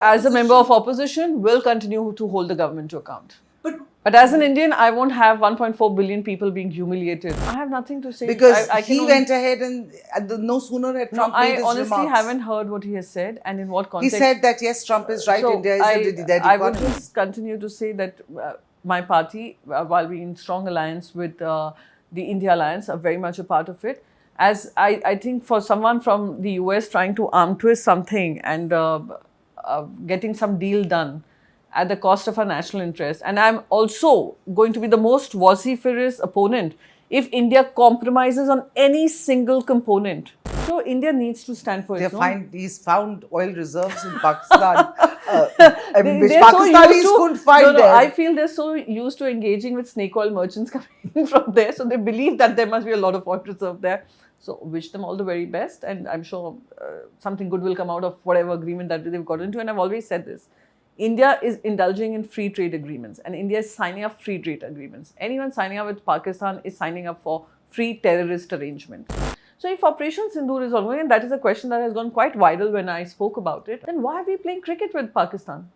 as a member of opposition, will continue to hold the government to account. But But as an Indian, I won't have 1.4 billion people being humiliated. I have nothing to say. because I can he only- went ahead and no sooner had Trump made I his honestly remarks. haven't heard what he has said and in what He context. said that yes, Trump is right. So India is a dead I would economy. just continue to say that my party, while being in strong alliance with the India Alliance, are very much a part of it. As I think for someone from the US trying to arm twist something and getting some deal done at the cost of our national interest, and I'm also going to be the most vociferous opponent if India compromises on any single component. So India needs to stand for its own. He's found oil reserves in Pakistan, which They're so Pakistanis used to- couldn't find no, there. I feel they're so used to engaging with snake oil merchants coming from there, so they believe that there must be a lot of oil reserve there. So wish them all the very best, and I'm sure something good will come out of whatever agreement that they've got into. And I've always said this: India is indulging in free trade agreements, and India is signing up free trade agreements. Anyone signing up with Pakistan is signing up for free terrorist arrangements. So if Operation Sindoor is ongoing, and that is a question that has gone quite viral when I spoke about it, then why are we playing cricket with Pakistan?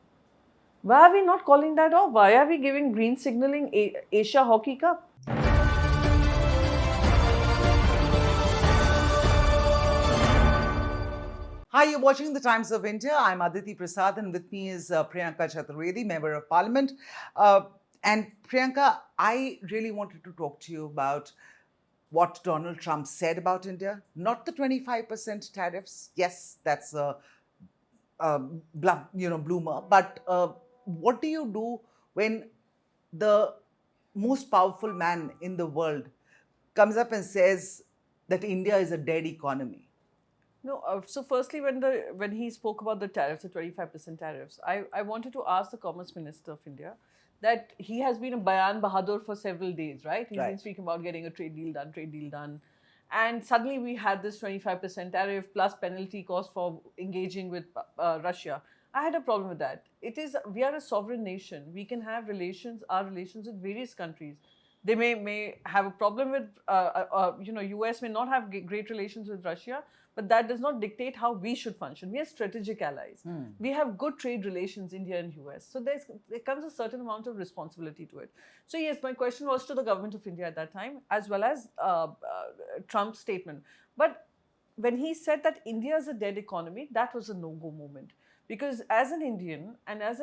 Why are we not calling that off? Why are we giving green signaling Asia Hockey Cup? Hi, you're watching the Times of India. I'm Aditi Prasad, and with me is Priyanka Chaturvedi, Member of Parliament. And Priyanka, I really wanted to talk to you about what Donald Trump said about India, not the 25% tariffs. Yes, that's a bloomer. But what do you do when the most powerful man in the world comes up and says that India is a dead economy? No, so firstly, when he spoke about the tariffs, the 25% tariffs, I wanted to ask the Commerce Minister of India that he has been a Bayan Bahadur for several days, right? He's been Right. speaking about getting a trade deal done. And suddenly we had this 25% tariff plus penalty cost for engaging with Russia. I had a problem with that. We are a sovereign nation. We can have our relations with various countries. They may have a problem with, US may not have great relations with Russia, but that does not dictate how we should function. We are strategic allies. We have good trade relations, India and US. So there comes a certain amount of responsibility to it. So yes, my question was to the government of India at that time, as well as Trump's statement. But when he said that India is a dead economy, that was a no-go moment. Because as an Indian and as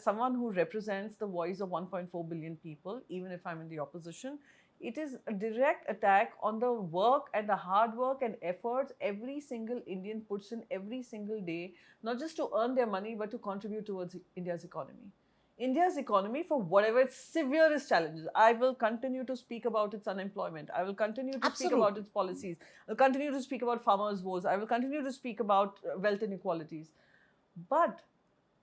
someone who represents the voice of 1.4 billion people, even if I'm in the opposition, it is a direct attack on the work and the hard work and efforts every single Indian puts in every single day, not just to earn their money, but to contribute towards India's economy. India's economy, for whatever its severest challenges, I will continue to speak about its unemployment. I will continue to speak about its policies. I will continue to speak about farmers' woes. I will continue to speak about wealth inequalities. But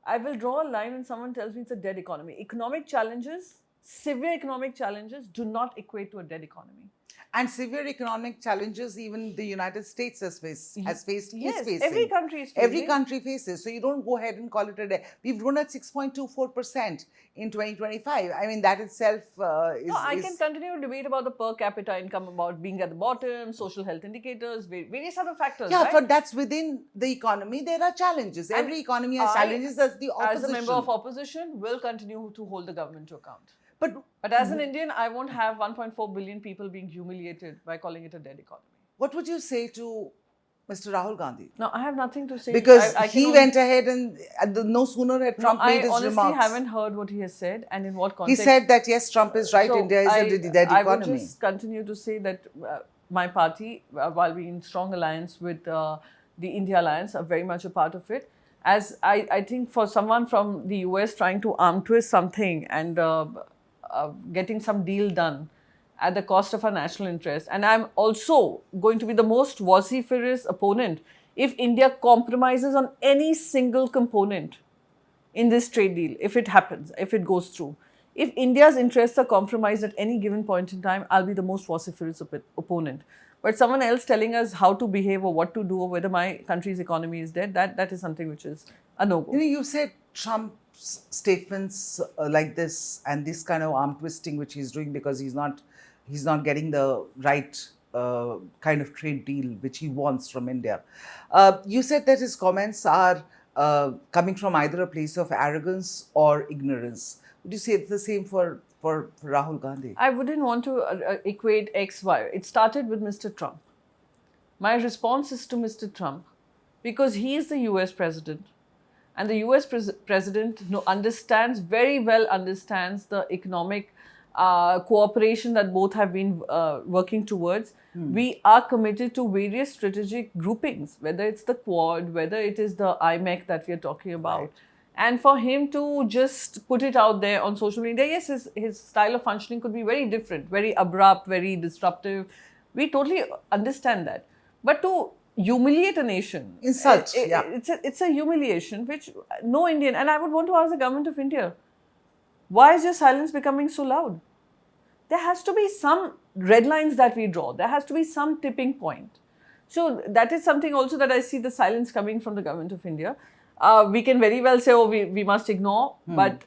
I will draw a line when someone tells me it's a dead economy. Economic challenges, severe economic challenges, do not equate to a dead economy. And severe economic challenges, even the United States has faced, Yes, is facing. every country is Every facing. country faces. So you don't go ahead and call it a day. We've grown at 6.24% in 2025. I mean, that itself is... No, I can continue to debate about the per capita income, about being at the bottom, social health indicators, various other factors. Yeah, right? but that's within the economy. There are challenges. And Every economy has challenges. That's the opposition. As a member of opposition, will continue to hold the government to account. But as an Indian, I won't have 1.4 billion people being humiliated by calling it a dead economy. what would you say to Mr. Rahul Gandhi? No, I have nothing to say. Because I he went ahead and no sooner had Trump made his I honestly remarks. haven't heard what he has said and in what He context. said that yes, Trump is right. So India is a dead I economy. would just continue to say that my party, while being in strong alliance with the India Alliance, are very much a part of it. As I think for someone from the US trying to arm twist something and getting some deal done at the cost of our national interest, and I'm also going to be the most vociferous opponent if India compromises on any single component in this trade deal, if it happens, if it goes through. If India's interests are compromised at any given point in time, I'll be the most vociferous opponent. But someone else telling us how to behave or what to do or whether my country's economy is dead, that is something which is a no-go. You said Trump's statements like this and this kind of arm twisting which he's doing because he's not getting the right kind of trade deal which he wants from India. You said that his comments are coming from either a place of arrogance or ignorance. Would you say it's the same for Rahul Gandhi? I wouldn't want to equate X, Y. It started with Mr. Trump. My response is to Mr. Trump because he is the US president, and the US president understands very well understands the economic cooperation that both have been working towards. We are committed to various strategic groupings, whether it's the Quad, whether it is the IMEC that we are talking about. Right. And for him to just put it out there on social media, yes, his style of functioning could be very different, very abrupt, very disruptive. We totally understand that. But to humiliate a nation, Insult, yeah. it's a humiliation which no Indian, and I would want to ask the government of India, why is your silence becoming so loud? There has to be some red lines that we draw. There has to be some tipping point. So that is something also that I see the silence coming from the government of India. We can very well say, oh, we must ignore. But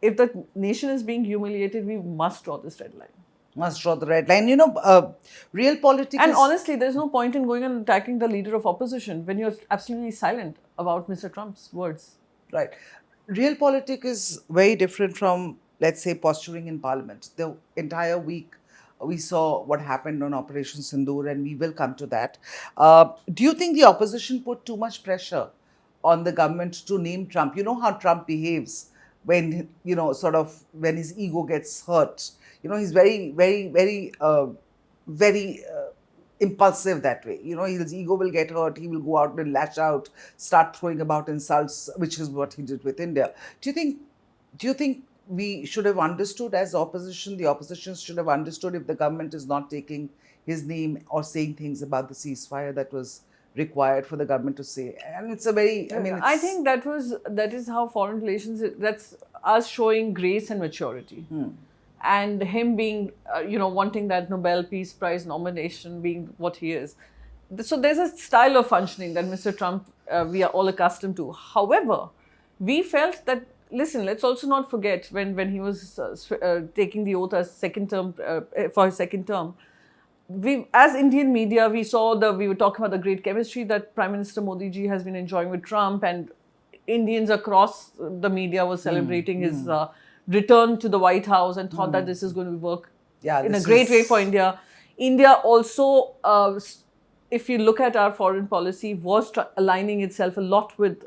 if the nation is being humiliated, we must draw this red line. Must draw the red line. Real politics. And honestly, there's no point in going and attacking the leader of opposition when you're absolutely silent about Mr. Trump's words. Right. Real politics is very different from, let's say, posturing in parliament. The entire week we saw what happened on Operation Sindoor, and we will come to that. Do you think the opposition put too much pressure on the government to name Trump? You know how Trump behaves when, when his ego gets hurt. He's very, very, very, very impulsive that way. His ego will get hurt. He will go out and lash out, start throwing about insults, which is what he did with India. Do you think we should have understood as opposition, the opposition should have understood if the government is not taking his name or saying things about the ceasefire that was required for the government to say? And it's a very, I think that is how foreign relations, that's us showing grace and maturity. And him being, wanting that Nobel Peace Prize nomination, being what he is. So there's a style of functioning that Mr. Trump, we are all accustomed to. However, we felt that, listen, let's also not forget when he was taking the oath as for his second term, we, as Indian media, we were talking about the great chemistry that Prime Minister Modi ji has been enjoying with Trump, and Indians across the media were celebrating his return to the White House and thought that this is going to work in a great way for India. India also, if you look at our foreign policy, was aligning itself a lot with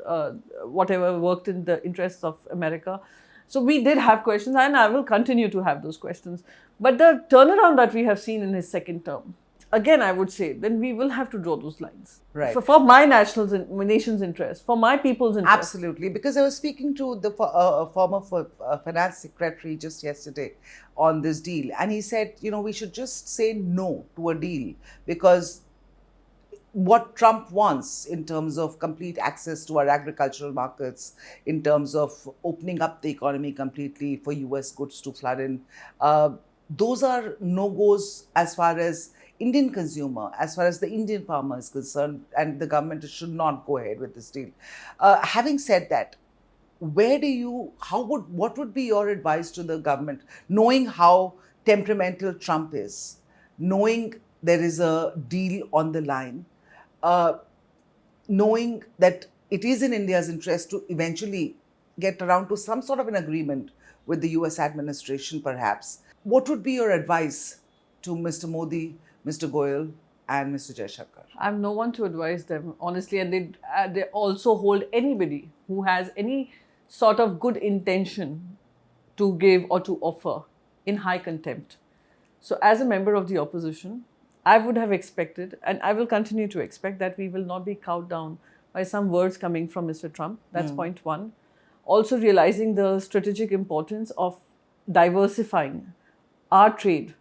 whatever worked in the interests of America. So we did have questions, and I will continue to have those questions. But the turnaround that we have seen in his second term, again, I would say, then we will have to draw those lines. Right. For my nation's interest, for my people's interest. Absolutely. Because I was speaking to the former finance secretary just yesterday on this deal, and he said, we should just say no to a deal, because what Trump wants in terms of complete access to our agricultural markets, in terms of opening up the economy completely for US goods to flood in, those are no-goes as far as Indian consumer, as far as the Indian farmer is concerned, and the government should not go ahead with this deal. Having said that, what would be your advice to the government, knowing how temperamental Trump is, knowing there is a deal on the line, knowing that it is in India's interest to eventually get around to some sort of an agreement with the US administration, perhaps? What would be your advice to Mr. Modi, Mr. Goyal, and Mr. Jaishankar? I'm no one to advise them, honestly, and they also hold anybody who has any sort of good intention to give or to offer in high contempt. So as a member of the opposition, I would have expected, and I will continue to expect, that we will not be cowed down by some words coming from Mr. Trump. That's point one. Also realizing the strategic importance of diversifying our trade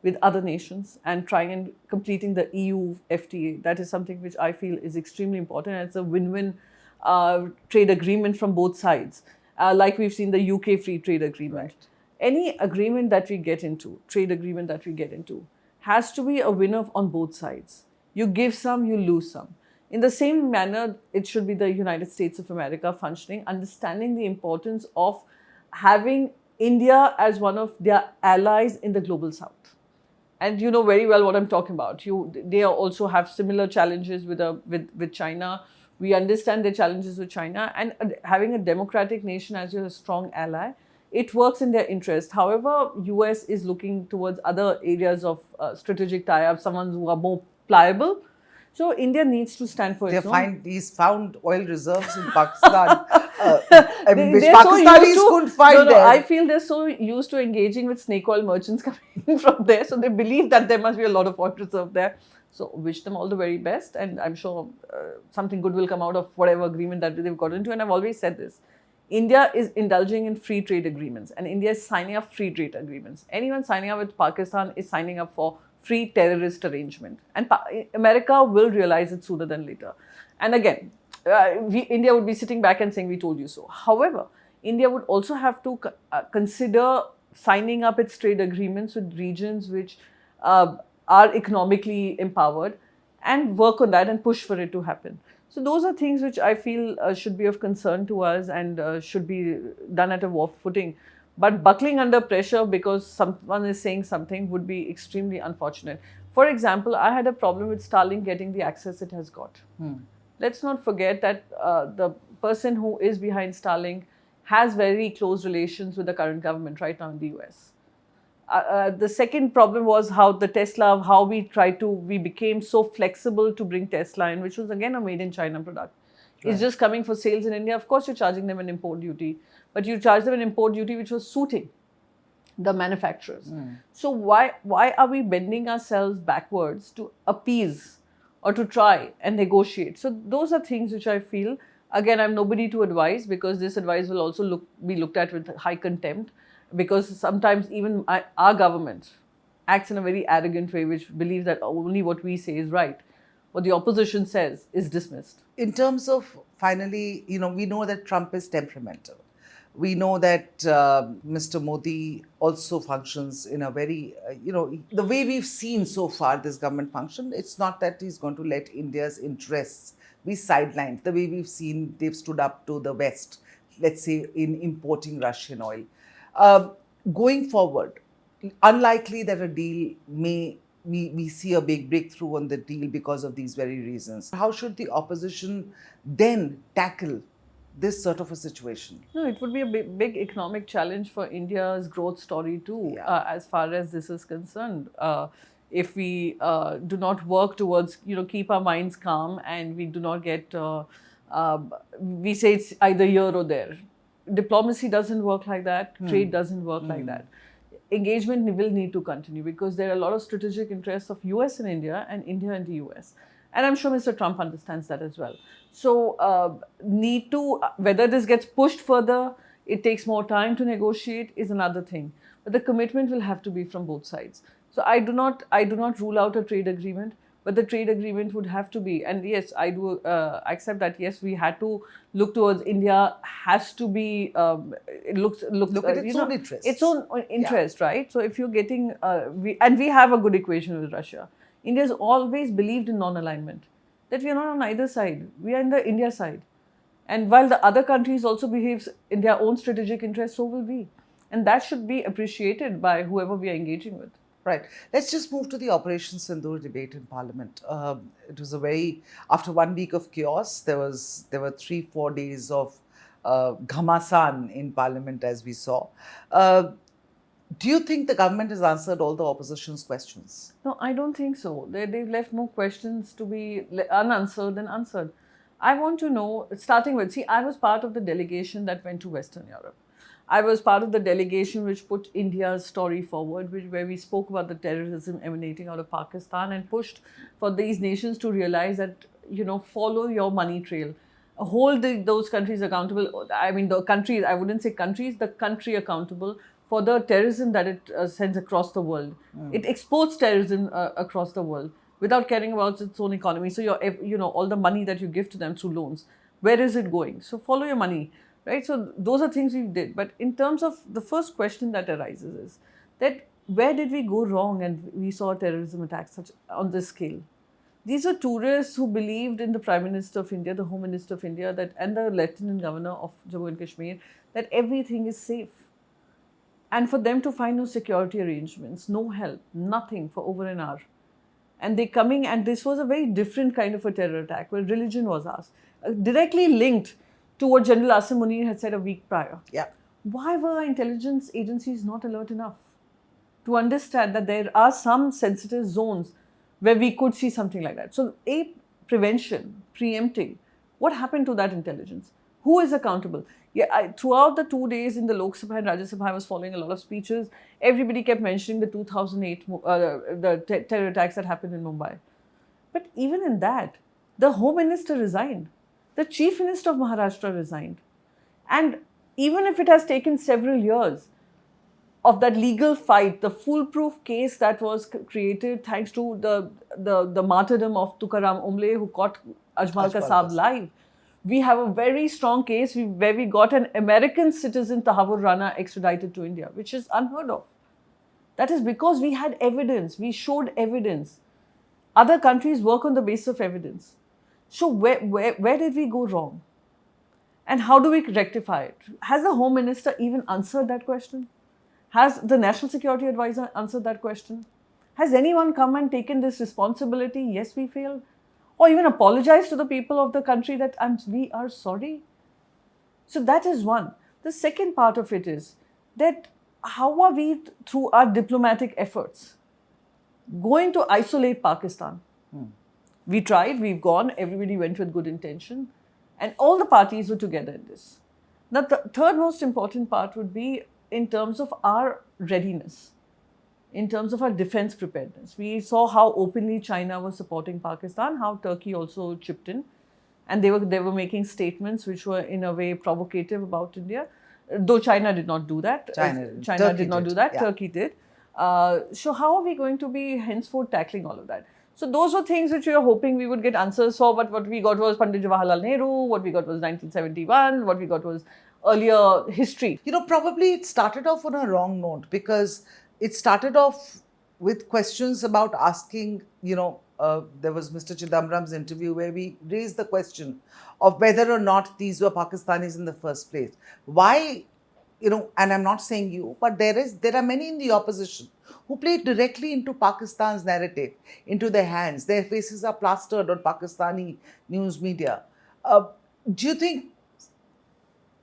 with other nations and trying and completing the EU FTA. That is something which I feel is extremely important. And it's a win-win trade agreement from both sides, like we've seen the UK free trade agreement. Right. Any agreement that we get into, trade agreement that we get into, has to be a winner on both sides. You give some, you lose some. In the same manner, it should be the United States of America functioning, understanding the importance of having India as one of their allies in the global south. And you know very well what I'm talking about. They also have similar challenges with China, We understand their challenges with China, and having a democratic nation as your strong ally, it works in their interest. However, US is looking towards other areas of strategic tie-up, someone who are more pliable. So India needs to stand for its own. He's found oil reserves in Pakistan, which They're so used Pakistanis to, couldn't find no, there. I feel they're so used to engaging with snake oil merchants coming from there, so they believe that there must be a lot of oil reserve there. So wish them all the very best, and I'm sure something good will come out of whatever agreement that they've got into. And I've always said this: India is indulging in free trade agreements, and India is signing up free trade agreements. Anyone signing up with Pakistan is signing up for free terrorist arrangement, and America will realize it sooner than later. And again, India would be sitting back and saying, "We told you so." However, India would also have to consider signing up its trade agreements with regions which are economically empowered, and work on that and push for it to happen. So those are things which I feel should be of concern to us, and should be done at a war footing. But buckling under pressure because someone is saying something would be extremely unfortunate. For example, I had a problem with Starlink getting the access it has got. Let's not forget that the person who is behind Starlink has very close relations with the current government right now in the US. The second problem was how the Tesla, how we became so flexible to bring Tesla in, which was again a made in China product. It's just coming for sales in India. Of course, you're charging them an import duty, but you charge them an import duty which was suiting the manufacturers. So why are we bending ourselves backwards to appease or to try and negotiate? So those are things which I feel, again, I'm nobody to advise, because this advice will also be looked at with high contempt, because sometimes even our government acts in a very arrogant way, which believes that only what we say is right. What the opposition says is dismissed. In terms of, finally, we know that Trump is temperamental. We know that Mr. Modi also functions in a very, the way we've seen so far this government function, it's not that he's going to let India's interests be sidelined. The way we've seen they've stood up to the West, let's say, in importing Russian oil. Going forward, unlikely that a deal we see a big breakthrough on the deal because of these very reasons. How should the opposition then tackle this sort of a situation? No, it would be a big economic challenge for India's growth story too, as far as this is concerned. If we do not work towards, keep our minds calm, and we do not get, we say it's either here or there. Diplomacy doesn't work like that. Trade doesn't work like that. Engagement will need to continue, because there are a lot of strategic interests of US in India and India and the US. And I'm sure Mr. Trump understands that as well. So whether this gets pushed further, it takes more time to negotiate, is another thing. But the commitment will have to be from both sides. So I do not rule out a trade agreement, but the trade agreement would have to be, and yes, I do accept that, yes, we had to look towards India, has to be, look at its own interest. Its own interest, right? So if you're getting, we have a good equation with Russia. India's always believed in non-alignment, that we are not on either side, we are in the India side. And while the other countries also behaves in their own strategic interest, so will we. And that should be appreciated by whoever we are engaging with. Right. Let's just move to the Operation Sindoor debate in Parliament. It was after 1 week of chaos, there were 3-4 days of ghamasan in Parliament, as we saw. Do you think the government has answered all the opposition's questions? No, I don't think so. They've left more questions to be unanswered than answered. I want to know, starting with, I was part of the delegation that went to Western Europe. I was part of the delegation which put India's story forward, where we spoke about the terrorism emanating out of Pakistan and pushed for these nations to realize that, follow your money trail. Hold those countries accountable. I mean, the countries, I wouldn't say countries, the country accountable for the terrorism that it sends across the world. It exports terrorism across the world without caring about its own economy. So, all the money that you give to them through loans, where is it going? So, follow your money. Right, so those are things we did. But in terms of the first question that arises is that where did we go wrong and we saw terrorism attacks on this scale? These are tourists who believed in the Prime Minister of India, the Home Minister of India, and the Lieutenant Governor of Jammu and Kashmir, that everything is safe. And for them to find no security arrangements, no help, nothing for over an hour. And they coming, and this was a very different kind of a terror attack where religion was asked. directly linked to what General Asim Munir had said a week prior. Yeah. Why were our intelligence agencies not alert enough to understand that there are some sensitive zones where we could see something like that? So, prevention, preempting, what happened to that intelligence? Who is accountable? Yeah, throughout the 2 days in the Lok Sabha and Rajya Sabha, I was following a lot of speeches. Everybody kept mentioning the 2008 terror attacks that happened in Mumbai. But even in that, the Home Minister resigned. The Chief Minister of Maharashtra resigned. And even if it has taken several years of that legal fight, the foolproof case that was created thanks to the martyrdom of Tukaram Umle, who caught Ajmal Kasab live, we have a very strong case where we got an American citizen, Tahavur Rana, extradited to India, which is unheard of. That is because we had evidence, we showed evidence. Other countries work on the basis of evidence. So where did we go wrong? And how do we rectify it? Has the Home Minister even answered that question? Has the National Security Advisor answered that question? Has anyone come and taken this responsibility? Yes, we failed. Or even apologized to the people of the country that we are sorry? So that is one. The second part of it is that how are we, through our diplomatic efforts, going to isolate Pakistan? We tried, we've gone, everybody went with good intention, and all the parties were together in this. Now, the third most important part would be in terms of our readiness, in terms of our defense preparedness. We saw how openly China was supporting Pakistan, how Turkey also chipped in, and they were making statements which were in a way provocative about India, though China did not do that. China did not do that, yeah. Turkey did. So how are we going to be henceforth tackling all of that? So those were things which we were hoping we would get answers for, but what we got was Pandit Jawaharlal Nehru, what we got was 1971, what we got was earlier history. You know, probably it started off on a wrong note, because it started off with questions about asking, there was Mr. Chidambaram's interview where we raised the question of whether or not these were Pakistanis in the first place. Why, and I'm not saying you, but there are many in the opposition who played directly into Pakistan's narrative, into their hands. Their faces are plastered on Pakistani news media. Do you think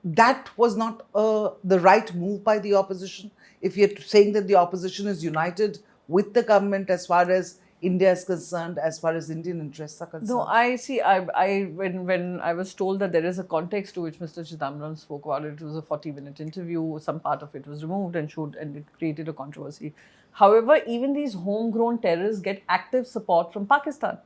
that was not the right move by the opposition? If you're saying that the opposition is united with the government as far as India is concerned, as far as Indian interests are concerned? No, I see. When I was told that there is a context to which Mr. Chidambaram spoke about it, it was a 40-minute interview. Some part of it was removed and it created a controversy. However, even these homegrown terrorists get active support from Pakistan.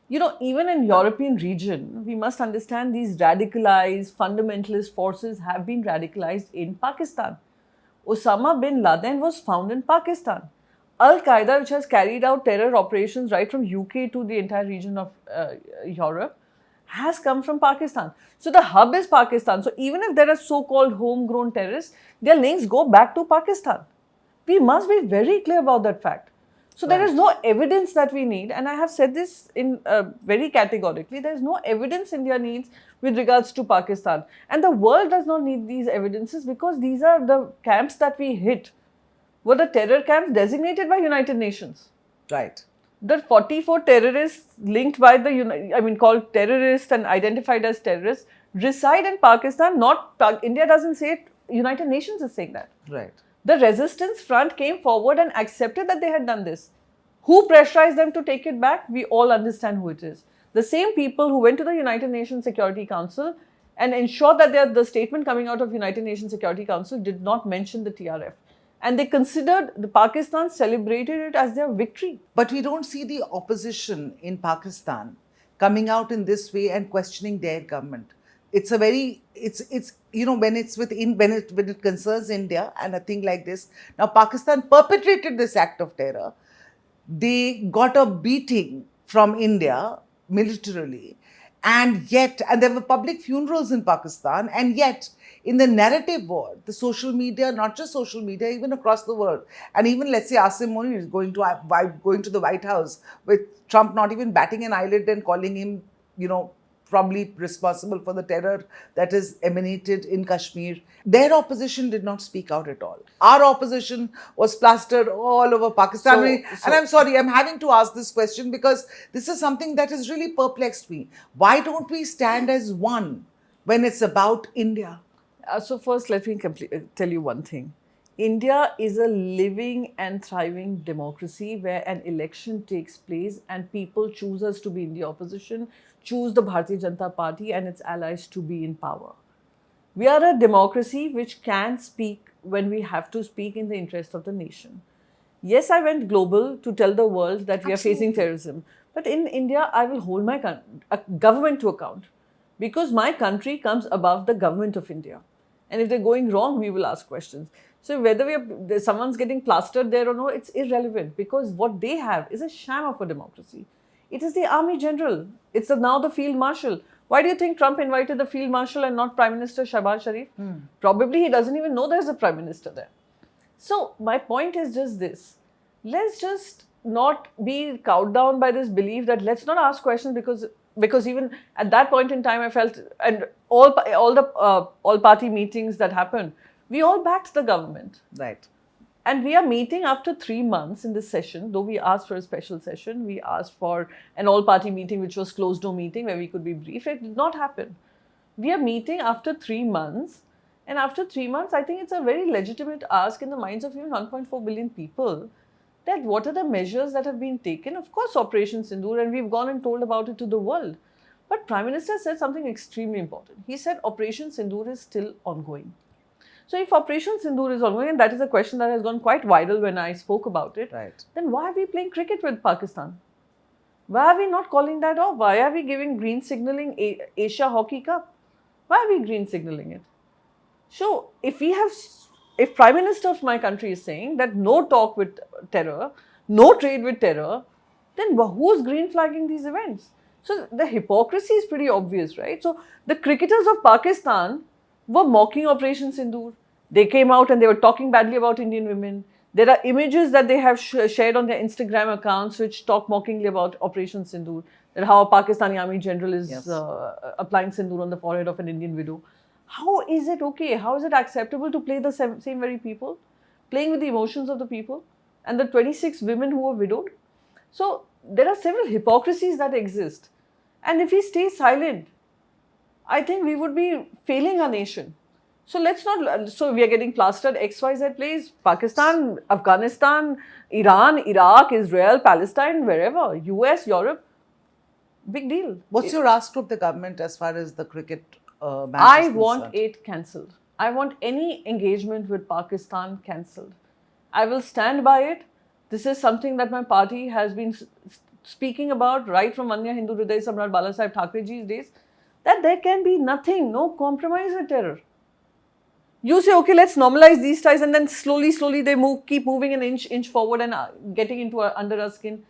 Even in European region, we must understand these radicalized, fundamentalist forces have been radicalized in Pakistan. Osama bin Laden was found in Pakistan. Al-Qaeda, which has carried out terror operations right from UK to the entire region of Europe, has come from Pakistan. So the hub is Pakistan. So even if there are so-called homegrown terrorists, their links go back to Pakistan. We must be very clear about that fact. So there is no evidence that we need, and I have said this in very categorically, there is no evidence India needs with regards to Pakistan. And the world does not need these evidences, because these are the camps that we hit, were the terror camps designated by United Nations. Right. The 44 terrorists linked by called terrorists and identified as terrorists, reside in Pakistan, India doesn't say it, United Nations is saying that. Right. The resistance front came forward and accepted that they had done this. Who pressurized them to take it back? We all understand who it is. The same people who went to the United Nations Security Council and ensured that the statement coming out of United Nations Security Council did not mention the TRF. And they considered the Pakistan celebrated it as their victory. But we don't see the opposition in Pakistan coming out in this way and questioning their government. It's when it concerns India and a thing like this. Now, Pakistan perpetrated this act of terror. They got a beating from India militarily, and there were public funerals in Pakistan, and yet in the narrative war, the social media, not just social media, even across the world, and even let's say Asim Munir is going to the White House with Trump not even batting an eyelid and calling him, probably responsible for the terror that is emanated in Kashmir. Their opposition did not speak out at all. Our opposition was plastered all over Pakistan. And I'm sorry, I'm having to ask this question because this is something that has really perplexed me. Why don't we stand as one when it's about India? So first, let me tell you one thing. India is a living and thriving democracy where an election takes place and people choose us to be in the opposition, choose the Bharatiya Janata Party and its allies to be in power. We are a democracy which can speak when we have to speak in the interest of the nation. Yes, I went global to tell the world that we are facing terrorism. But in India, I will hold my government to account because my country comes above the government of India. And if they're going wrong, we will ask questions. So whether someone's getting plastered there or no, it's irrelevant because what they have is a sham of a democracy. It is the army general. It's now the field marshal. Why do you think Trump invited the field marshal and not Prime Minister Shahbaz Sharif? Probably he doesn't even know there's a prime minister there. So my point is just this. Let's just not be cowed down by this belief that let's not ask questions because even at that point in time I felt, and all the all party meetings that happened, we all backed the government. Right. And we are meeting after 3 months in this session, though we asked for a special session, we asked for an all-party meeting, which was closed door meeting where we could be briefed. It did not happen. We are meeting after 3 months. And after 3 months, I think it's a very legitimate ask in the minds of even 1.4 billion people that what are the measures that have been taken? Of course, Operation Sindoor, and we've gone and told about it to the world. But Prime Minister said something extremely important. He said Operation Sindoor is still ongoing. So if Operation Sindoor is ongoing, and that is a question that has gone quite viral when I spoke about it, right, then why are we playing cricket with Pakistan? Why are we not calling that off? Why are we giving green signaling Asia Hockey Cup? Why are we green signaling it? So if Prime Minister of my country is saying that no talk with terror, no trade with terror, then who's green flagging these events? So the hypocrisy is pretty obvious, right? So the cricketers of Pakistan were mocking Operation Sindoor. They came out and they were talking badly about Indian women. There are images that they have shared on their Instagram accounts which talk mockingly about Operation Sindoor, that how a Pakistani army general is applying Sindoor on the forehead of an Indian widow. How is it okay? How is it acceptable to play the same very people? Playing with the emotions of the people and the 26 women who were widowed? So there are several hypocrisies that exist. And if we stay silent, I think we would be failing our nation. So let's not, so we are getting plastered XYZ place, Pakistan, Afghanistan, Iran, Iraq, Israel, Palestine, wherever, US, Europe, big deal. What's your ask of the government as far as the cricket match I is want concerned? it cancelled. I want any engagement with Pakistan cancelled. I will stand by it. This is something that my party has been speaking about right from Anya Hindu Hriday Samrat Balasaheb Thackerayji's days, that there can be nothing, no compromise with terror. You say, okay, let's normalize these ties, and then slowly they keep moving an inch forward and getting into under our skin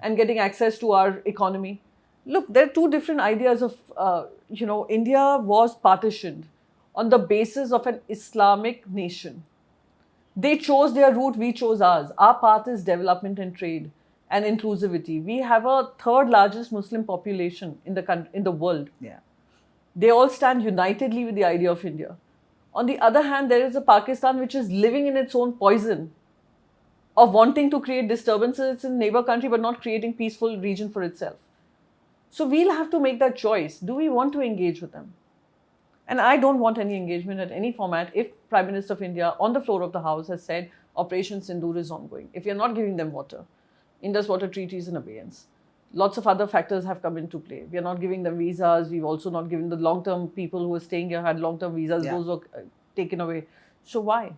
and getting access to our economy. Look, there are two different ideas of, India was partitioned on the basis of an Islamic nation. They chose their route, we chose ours. Our path is development and trade and inclusivity. We have a third largest Muslim population in the world. Yeah. They all stand unitedly with the idea of India. On the other hand, there is a Pakistan which is living in its own poison of wanting to create disturbances in neighbor country but not creating peaceful region for itself. So we'll have to make that choice. Do we want to engage with them? And I don't want any engagement at any format if Prime Minister of India on the floor of the House has said Operation Sindoor is ongoing. If you're not giving them water, Indus Water Treaty is in abeyance. Lots of other factors have come into play. We are not giving them visas. We've also not given the long-term people who were staying here had long-term visas. Yeah. Those were taken away. So why?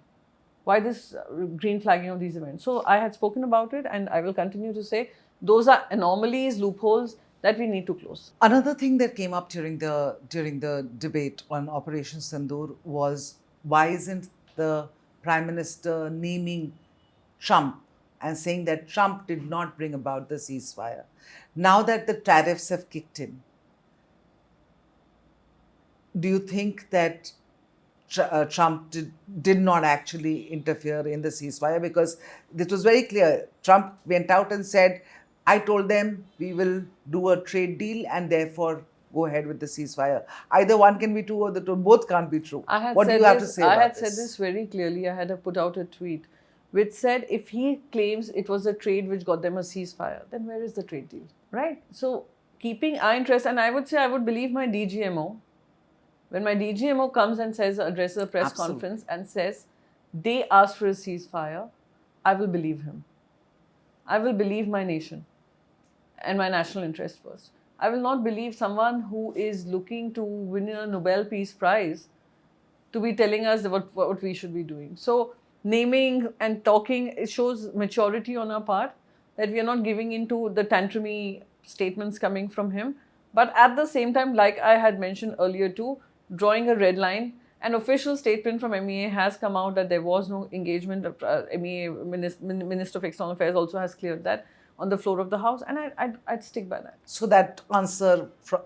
Why this green flagging of these events? So I had spoken about it and I will continue to say those are anomalies, loopholes that we need to close. Another thing that came up during the debate on Operation Sindoor was why isn't the Prime Minister naming Trump and saying that Trump did not bring about the ceasefire? Now that the tariffs have kicked in, do you think that Trump did not actually interfere in the ceasefire? Because it was very clear. Trump went out and said, I told them we will do a trade deal and therefore go ahead with the ceasefire. Either one can be true or both can't be true. I had What do said you have to this, say I about had said this very clearly. I had put out a tweet which said if he claims it was the trade which got them a ceasefire, then where is the trade deal? Right? So keeping our interest, and I would say I would believe my DGMO. When my DGMO comes and says, addresses a press Absolutely. conference and says they asked for a ceasefire, I will believe him. I will believe my nation and my national interest first. I will not believe someone who is looking to win a Nobel Peace Prize to be telling us what we should be doing. So naming and talking, it shows maturity on our part, that we are not giving into the tantrumy statements coming from him. But at the same time, like I had mentioned earlier too, drawing a red line. An official statement from MEA has come out that there was no engagement. MEA Minister of External Affairs also has cleared that on the floor of the House, and I'd stick by that. So that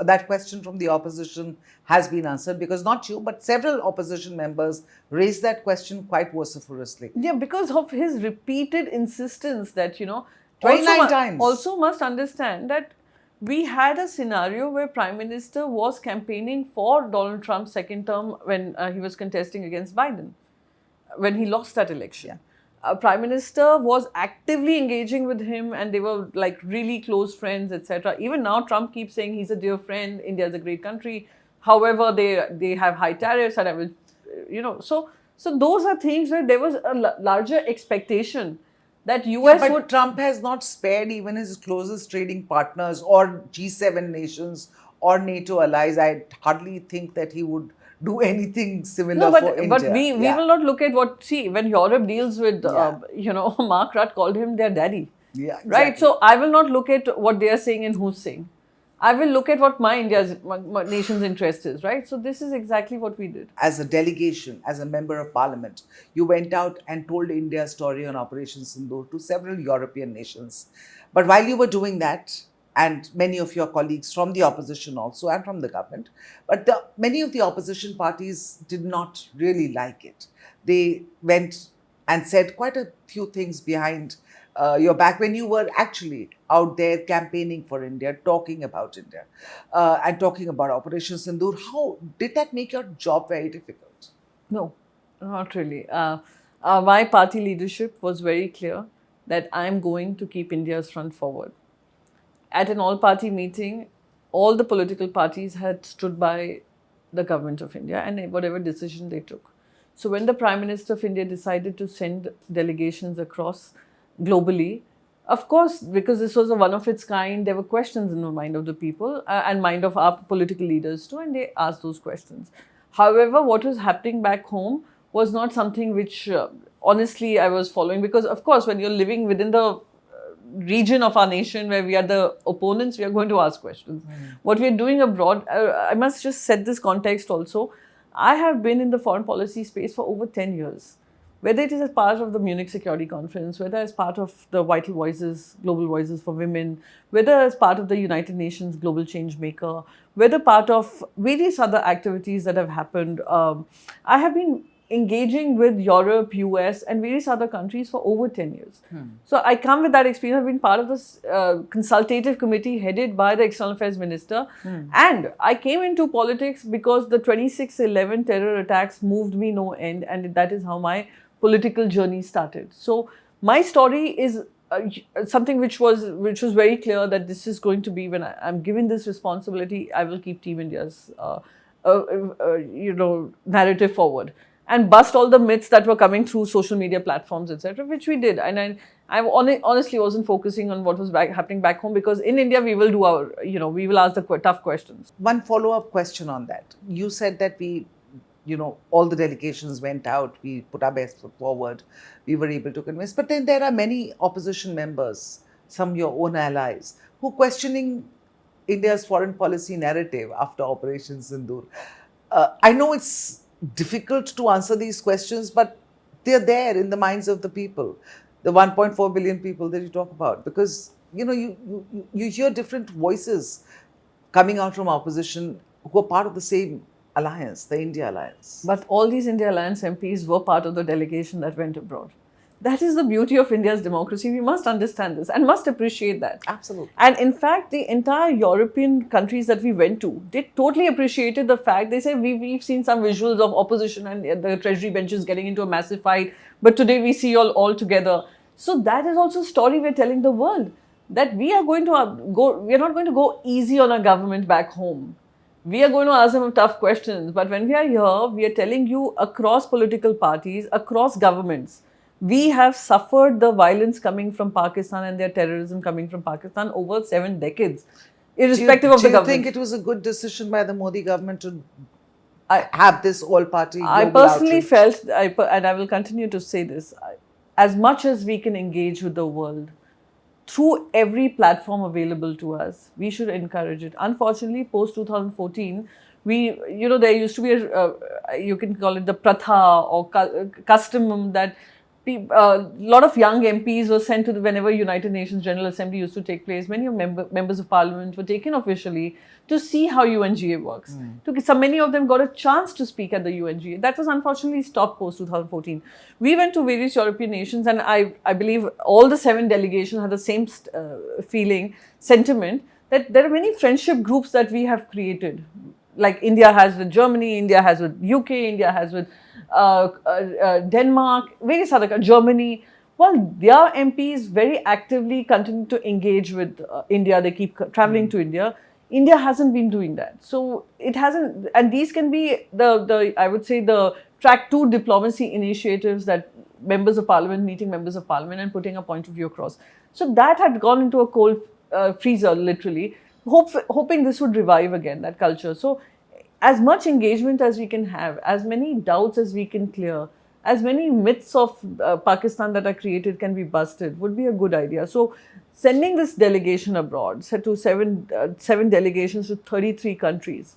that question from the opposition has been answered, because not you, but several opposition members raised that question quite vociferously. Yeah, because of his repeated insistence that, 29 times. Also must understand that we had a scenario where Prime Minister was campaigning for Donald Trump's second term when he was contesting against Biden, when he lost that election. Yeah. Prime Minister was actively engaging with him and they were like really close friends, etc. Even now, Trump keeps saying he's a dear friend, India is a great country. However, they have high tariffs and I will, so those are things where there was a larger expectation that US But would. Trump has not spared even his closest trading partners or G7 nations or NATO allies. I hardly think that he would do anything similar No, for India. but we will not look at when Europe deals with, Mark Rutte called him their daddy. Yeah, exactly. Right? So I will not look at what they are saying and who's saying. I will look at what my nation's interest is, right? So this is exactly what we did. As a delegation, as a member of parliament, you went out and told India's story on Operation Sindoor to several European nations. But while you were doing that, and many of your colleagues from the opposition also and from the government, but many of the opposition parties did not really like it. They went and said quite a few things behind your back when you were actually out there campaigning for India, talking about India, and talking about Operation Sindoor. How did that make your job very difficult? No, not really. My party leadership was very clear that I'm going to keep India's front forward. At an all-party meeting, all the political parties had stood by the government of India and whatever decision they took. So when the Prime Minister of India decided to send delegations across globally, of course, because this was a one of its kind, there were questions in the mind of the people and mind of our political leaders too, and they asked those questions. However, what was happening back home was not something which, honestly, I was following, because, of course, when you're living within the region of our nation where we are the opponents, we are going to ask questions. What we are doing abroad, I must just set this context also. I have been in the foreign policy space for over 10 years. Whether it is as part of the Munich Security Conference, whether as part of the Vital Voices, Global Voices for Women, whether as part of the United Nations Global Change Maker, whether part of various other activities that have happened, I have been engaging with Europe, US and various other countries for over 10 years. So I come with that experience. I've been part of this consultative committee headed by the External Affairs Minister. And I came into politics because the 26/11 terror attacks moved me no end, and that is how my political journey started. So my story is something which was very clear that this is going to be, when I'm given this responsibility, I will keep Team India's narrative forward and bust all the myths that were coming through social media platforms, etc., which we did. And I honestly wasn't focusing on what was happening back home, because in India we will do our, we will ask the tough questions. One follow-up question on that. You said that we, all the delegations went out, we put our best foot forward, we were able to convince. But then there are many opposition members, some your own allies, who are questioning India's foreign policy narrative after Operation Sindoor. I know it's difficult to answer these questions, but they're there in the minds of the people, the 1.4 billion people that you talk about, because you hear different voices coming out from opposition who are part of the same alliance, the India Alliance. But all these India Alliance MPs were part of the delegation that went abroad. That is the beauty of India's democracy. We must understand this and must appreciate that. Absolutely. And in fact, the entire European countries that we went to, they totally appreciated the fact. They said, we've seen some visuals of opposition and the treasury benches getting into a massive fight, but today we see you all together. So that is also a story we're telling the world, that we are going to we are not going to go easy on our government back home. We are going to ask them tough questions. But when we are here, we are telling you across political parties, across governments, we have suffered the violence coming from Pakistan and their terrorism coming from Pakistan over 7 decades, irrespective of the government. Do you think it was a good decision by the Modi government to have this all-party global I personally outreach? felt, and I will continue to say this, as much as we can engage with the world through every platform available to us, we should encourage it. Unfortunately, post 2014, there used to be you can call it the pratha or custom that a lot of young MPs were sent to whenever United Nations General Assembly used to take place. Many members of Parliament were taken officially to see how UNGA works. So many of them got a chance to speak at the UNGA. That was unfortunately stopped post 2014. We went to various European nations, and I believe all the 7 delegations had the same sentiment, that there are many friendship groups that we have created. Like India has with Germany, India has with UK, India has with Denmark, various other Germany. Well, their MPs very actively continue to engage with India. They keep traveling to India. India hasn't been doing that. So it hasn't, and these can be I would say the track 2 diplomacy initiatives, that members of parliament meeting members of parliament and putting a point of view across. So that had gone into a cold freezer, literally, hoping this would revive again, that culture. So as much engagement as we can have, as many doubts as we can clear, as many myths of Pakistan that are created can be busted, would be a good idea. So sending this delegation abroad, to 7 delegations to 33 countries,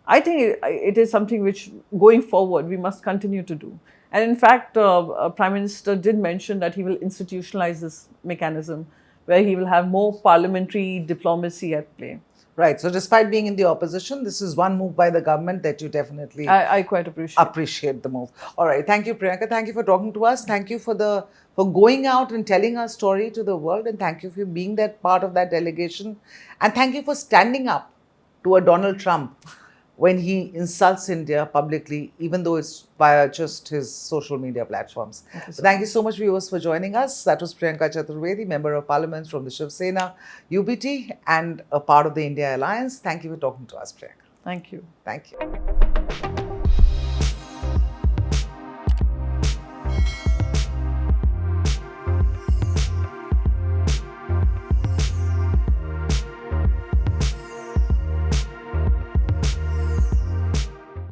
I think it is something which, going forward, we must continue to do. And in fact, Prime Minister did mention that he will institutionalize this mechanism, where he will have more parliamentary diplomacy at play. Right. So despite being in the opposition, this is one move by the government that you definitely I quite appreciate the move. All right. Thank you, Priyanka. Thank you for talking to us. Thank you for going out and telling our story to the world. And thank you for being that part of that delegation. And thank you for standing up to a Donald Trump when he insults India publicly, even though it's via just his social media platforms. Thank you so much, viewers, for joining us. That was Priyanka Chaturvedi, Member of Parliament from the Shiv Sena UBT and a part of the India Alliance. Thank you for talking to us, Priyanka. Thank you. Thank you.